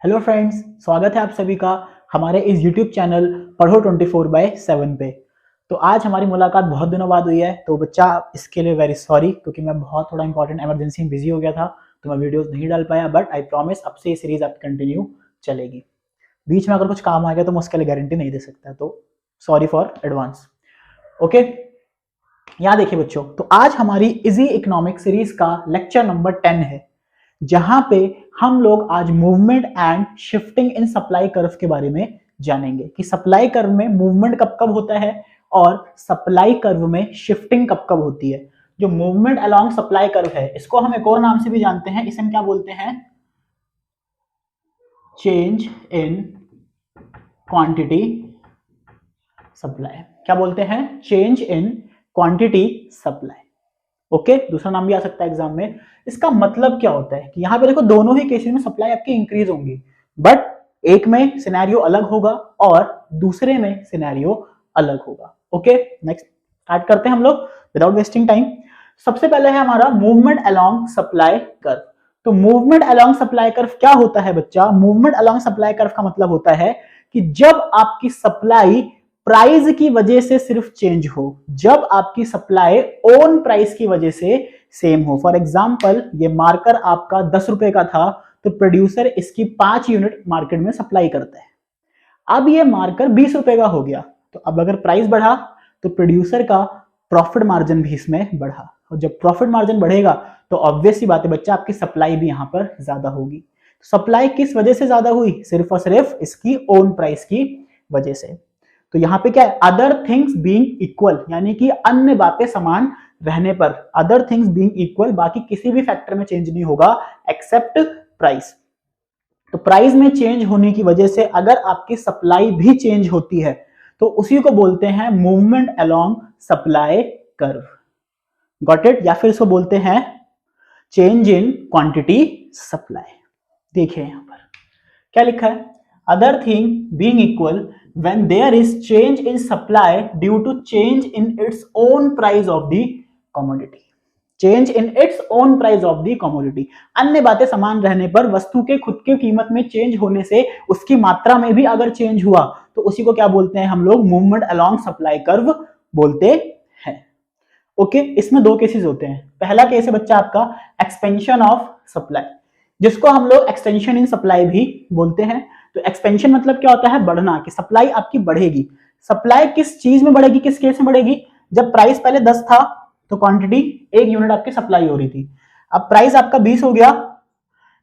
Hello friends, स्वागत है आप सभी का हमारे इस YouTube चैनल पढ़ो 24/7 पे। तो आज हमारी मुलाकात बहुत दिनों बाद हुई है, तो बच्चा इसके लिए वेरी सॉरी, क्योंकि मैं बहुत थोड़ा इंपॉर्टेंट इमरजेंसी में बिजी हो गया था, तो मैं वीडियोस नहीं डाल पाया। बट आई प्रॉमिस अब से ये सीरीज अब कंटिन्यू चलेगी। बीच में अगर कुछ काम आ गया तो मैं उसके लिए गारंटी नहीं दे सकता, तो सॉरी फॉर एडवांस। ओके, यहाँ देखिए बच्चों, तो आज हमारी इजी इकोनॉमिक सीरीज का लेक्चर नंबर 10 है, जहां पे हम लोग आज movement and shifting in supply curve के बारे में जानेंगे कि सप्लाई कर्व में मूवमेंट कब कब होता है और सप्लाई कर्व में शिफ्टिंग कब कब होती है। जो मूवमेंट अलोंग सप्लाई कर्व है, इसको हम एक और नाम से भी जानते हैं, इसे हम क्या बोलते हैं? Change in quantity supply. क्या बोलते हैं? Change in quantity supply. Okay, दूसरा नाम भी आ सकता है एग्जाम में। इसका मतलब क्या होता है कि यहाँ पे देखो, दोनों ही केसेस में सप्लाई आपकी इंक्रीज होंगी, बट एक में सिनेरियो अलग होगा और दूसरे में सिनेरियो अलग होगा। ओके, नेक्स्ट स्टार्ट करते हैं हम लोग विदाउट वेस्टिंग टाइम। सबसे पहले है हमारा मूवमेंट अलोंग सप्लाई कर्व। तो मूवमेंट अलोंग सप्लाई कर्व क्या होता है बच्चा? मूवमेंट अलोंग सप्लाई कर्व का मतलब होता है कि जब आपकी सप्लाई प्राइस की वजह से सिर्फ चेंज हो, जब आपकी सप्लाई ओन प्राइस की वजह से सेम हो। फॉर एग्जांपल, ये मार्कर आपका 10 रुपए का था, तो प्रोड्यूसर इसकी 5 यूनिट मार्केट में सप्लाई करता है। अब ये मार्कर 20 रुपए का हो गया, तो अब अगर प्राइस बढ़ा तो प्रोड्यूसर का प्रॉफिट मार्जिन भी इसमें बढ़ा, और जब प्रॉफिट मार्जिन बढ़ेगा तो ऑब्वियस सी बात है बच्चा, आपकी सप्लाई भी यहां पर ज्यादा होगी। सप्लाई किस वजह से ज्यादा हुई? सिर्फ और सिर्फ इसकी ओन प्राइस की वजह से। तो यहाँ पे क्या है? अदर थिंग्स बीइंग इक्वल, यानी कि अन्य बातें समान रहने पर, अदर थिंग्स बीइंग इक्वल, बाकी किसी भी फैक्टर में चेंज नहीं होगा एक्सेप्ट प्राइस। तो प्राइस में चेंज होने की वजह से अगर आपकी सप्लाई भी चेंज होती है तो उसी को बोलते हैं movement along supply curve. Got it? या फिर इसको बोलते हैं चेंज इन क्वांटिटी सप्लाई। देखिए यहां पर क्या लिखा है? Other thing being equal when there is change in supply due to change in its own price of the commodity. Change in its own price of the commodity. अन्य बातें समान रहने पर वस्तु के खुद के कीमत में चेंज होने से उसकी मात्रा में भी अगर चेंज हुआ तो उसी को क्या बोलते हैं हम लोग? मूवमेंट अलोंग सप्लाई कर्व बोलते हैं। ओके, इसमें दो केसेस होते हैं। पहला केस है बच्चा आपका एक्सपेंशन ऑफ सप्लाई, जिसको हम लोग एक्सटेंशन इन सप्लाई भी बोलते हैं। तो एक्सपेंशन मतलब क्या होता है? बढ़ना, कि सप्लाई आपकी बढ़ेगी। सप्लाई किस चीज में बढ़ेगी, किस केस में बढ़ेगी? जब प्राइस पहले 10 था तो क्वांटिटी 1 यूनिट आपकी सप्लाई हो रही थी, अब प्राइस आपका 20 हो गया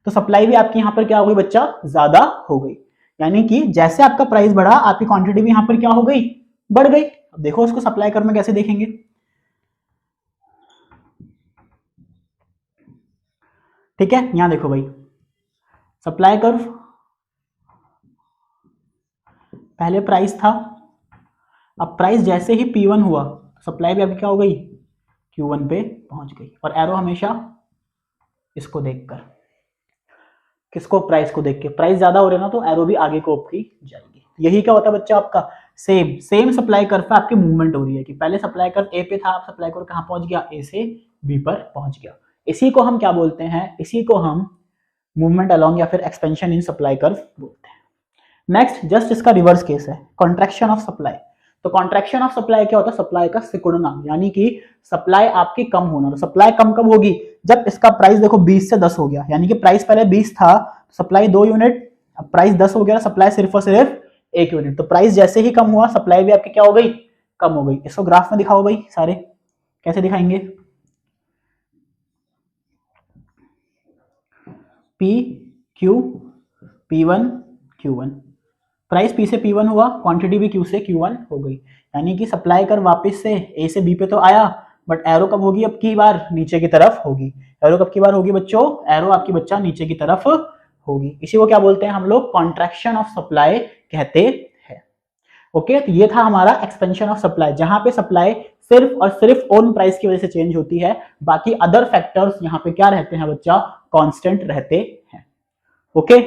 तो सप्लाई भी आपकी यहां पर क्या हो गई बच्चा? ज्यादा हो गई। यानी कि जैसे आपका प्राइस बढ़ा, आपकी क्वांटिटी भी यहां पर क्या हो गई? बढ़ गई। अब देखो उसको सप्लाई कर्व में कैसे देखेंगे। ठीक है, यहां देखो भाई, सप्लाई कर्व पहले प्राइस था, अब प्राइस जैसे ही P1 हुआ सप्लाई भी अभी क्या हो गई? Q1 पे पहुंच गई। और एरो हमेशा इसको देखकर, किसको? प्राइस को देख के। प्राइस ज्यादा हो रहा है ना, तो एरो भी आगे को आपकी जाएगी। यही क्या होता है बच्चा आपका? सेम सप्लाई कर्व पे आपकी मूवमेंट हो रही है कि पहले सप्लाई कर्व ए पे था, अब सप्लाई कर्व कहां पहुंच गया? ए से बी पर पहुंच गया। इसी को हम क्या बोलते हैं? इसी को हम मूवमेंट अलोंग या फिर एक्सपेंशन इन सप्लाई कर्व बोलते हैं। नेक्स्ट जस्ट इसका रिवर्स केस है, कॉन्ट्रैक्शन ऑफ सप्लाई। तो कॉन्ट्रैक्शन ऑफ सप्लाई क्या होता है? सप्लाई का सिकुड़ना, यानी कि सप्लाई आपकी कम होना। तो सप्लाई कम कब होगी? जब इसका प्राइस देखो 20 से 10 हो गया, यानी कि प्राइस पहले 20 था, सप्लाई 2 यूनिट, अब प्राइस 10 हो गया, सप्लाई सिर्फ और सिर्फ 1 यूनिट। तो प्राइस जैसे ही कम हुआ सप्लाई भी आपकी क्या हो गई? कम हो गई। इसको ग्राफ में दिखाओ भाई सारे, कैसे दिखाएंगे? P Q P1 Q1, price P से P1 हुआ, क्वांटिटी भी Q से Q1 हो गई। यानी कि सप्लाई कर वापस से A से B पे तो आया, बट एरो कब होगी? अब की बार नीचे की तरफ होगी। एरो कब की बार होगी बच्चों? एरो आपकी बच्चा नीचे की तरफ होगी। इसी को क्या बोलते हैं हम लोग? कॉन्ट्रैक्शन ऑफ सप्लाई कहते हैं। ओके, तो ये था हमारा एक्सपेंशन ऑफ सप्लाई, जहां पे सप्लाई सिर्फ और सिर्फ ओन प्राइस की वजह से चेंज होती है, बाकी अदर फैक्टर्स यहाँ पे क्या रहते हैं बच्चा? कांस्टेंट रहते हैं। Okay,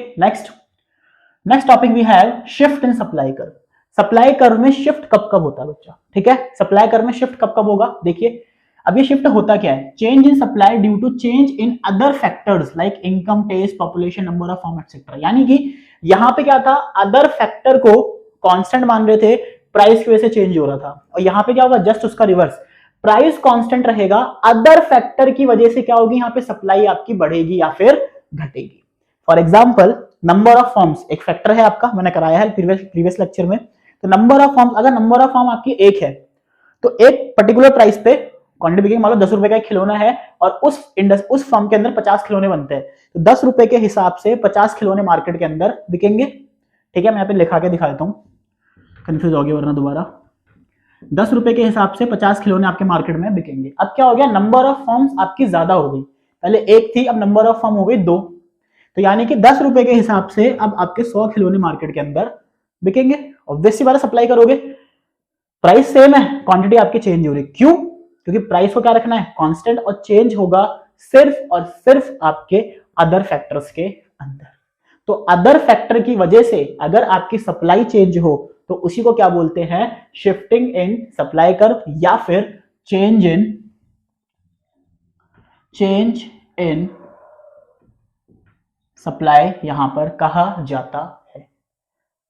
next topic we have shift in supply curve. Supply curve में शिफ्ट कब कब होता है बच्चा? ठीक है, सप्लाई कर्व में शिफ्ट कब कब होगा? देखिए, अब ये शिफ्ट होता क्या है, change in supply due to change in other factors like income, taste, population, number of form etcetera. यानी कि यहाँ पे क्या था, अदर फैक्टर को कांस्टेंट मान रहे थे, प्राइस की वजह से चेंज हो रहा था, और यहाँ पे क्या होगा, जस्ट उसका रिवर्स, प्राइस कांस्टेंट रहेगा, अदर फैक्टर की वजह से क्या होगी, यहाँ पे सप्लाई आपकी बढ़ेगी या फिर घटेगी। For example number of forms एक फैक्टर है आपका, मैंने कराया है प्रीवियस लेक्चर में। तो नंबर ऑफ फॉर्म्स, अगर नंबर ऑफ फॉर्म आपकी एक है तो एक पर्टिकुलर प्राइस पे क्वांटिटी बिकेगी, मान लो 10 रुपए का एक खिलौना है और उस फॉर्म के अंदर 50 खिलौने बनते हैं, तो 10 रुपए के हिसाब से 50 खिलौने मार्केट के अंदर बिकेंगे। ठीक है, मैं यहाँ पे लिखा के दिखा देता हूँ, कंफ्यूज हो गया वरना दोबारा। 10 रुपए के हिसाब से 50 खिलौने आपके मार्केट में बिकेंगे। अब क्या हो गया, नंबर ऑफ फॉर्म्स आपकी ज्यादा हो गई, पहले एक थी अब नंबर ऑफ फॉर्म हो गई 2, तो यानी कि 10 रुपए के हिसाब से अब आपके 100 खिलौने मार्केट के अंदर बिकेंगे। ऑब्वियसली बात, सप्लाई करोगे, प्राइस सेम है, क्वांटिटी आपकी चेंज हो रही, क्यों, क्योंकि प्राइस को क्या रखना है, कांस्टेंट, और चेंज होगा सिर्फ और सिर्फ आपके अदर फैक्टर्स के अंदर। तो अदर फैक्टर की वजह से अगर आपकी सप्लाई चेंज हो तो उसी को क्या बोलते हैं, शिफ्टिंग इन सप्लाई कर्व या फिर चेंज इन सप्लाई यहां पर कहा जाता है।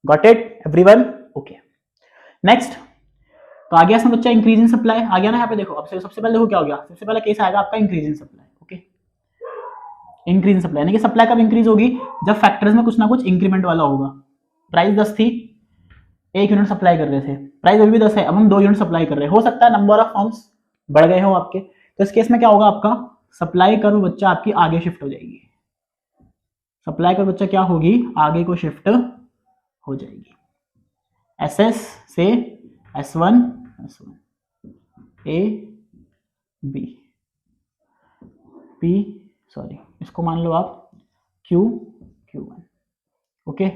Got it everyone? Okay, next. तो आ गया बच्चा इंक्रीज इन सप्लाई, आ गया ना यहाँ पे देखो। अब सबसे पहले देखो क्या हो गया, सबसे पहले केस आएगा आपका increase in supply. Okay, increase in supply यानी कि सप्लाई कब इंक्रीज होगी, जब फैक्टर्स में कुछ ना कुछ इंक्रीमेंट वाला होगा। प्राइस 10 थी, 1 यूनिट सप्लाई कर रहे थे, प्राइस अभी भी 10 है, अब हम 2 यूनिट सप्लाई कर रहे हैं, हो सकता है नंबर ऑफ फॉर्म्स बढ़ गए हो आपके, तो इस केस में क्या होगा, आपका सप्लाई कर्व बच्चा आपकी आगे शिफ्ट हो जाएगी। सप्लाई कर्व बच्चा क्या होगी, आगे को शिफ्ट हो जाएगी, SS से S1 A B P, sorry इसको मान लो आप Q1। ओके,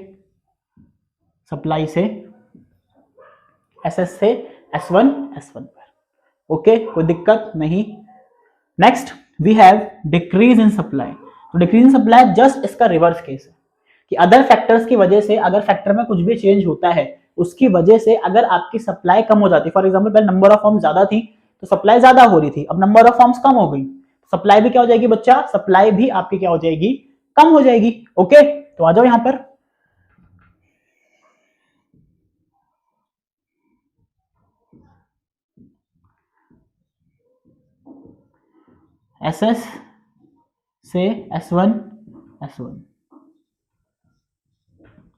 सप्लाई से SS से S1 पर। ओके, कोई दिक्कत नहीं। Next we have decrease in supply. तो डिक्रीज इन सप्लाई जस्ट इसका रिवर्स केस है कि अदर फैक्टर्स की वजह से, अगर फैक्टर में कुछ भी चेंज होता है उसकी वजह से अगर आपकी सप्लाई कम हो जाती है, फॉर एग्जांपल पहले नंबर ऑफ फॉर्म ज्यादा थी तो सप्लाई ज्यादा हो रही थी, अब नंबर ऑफ फॉर्म्स कम हो गई, सप्लाई भी क्या हो जाएगी बच्चा, सप्लाई भी आपकी क्या हो जाएगी, कम हो जाएगी। ओके, तो आ जाओ यहां पर। SS से S1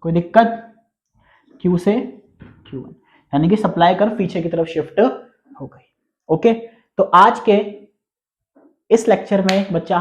कोई दिक्कत, Q से Q1, यानी कि सप्लाई कर्व पीछे की तरफ शिफ्ट हो गई। ओके, तो आज के इस लेक्चर में बच्चा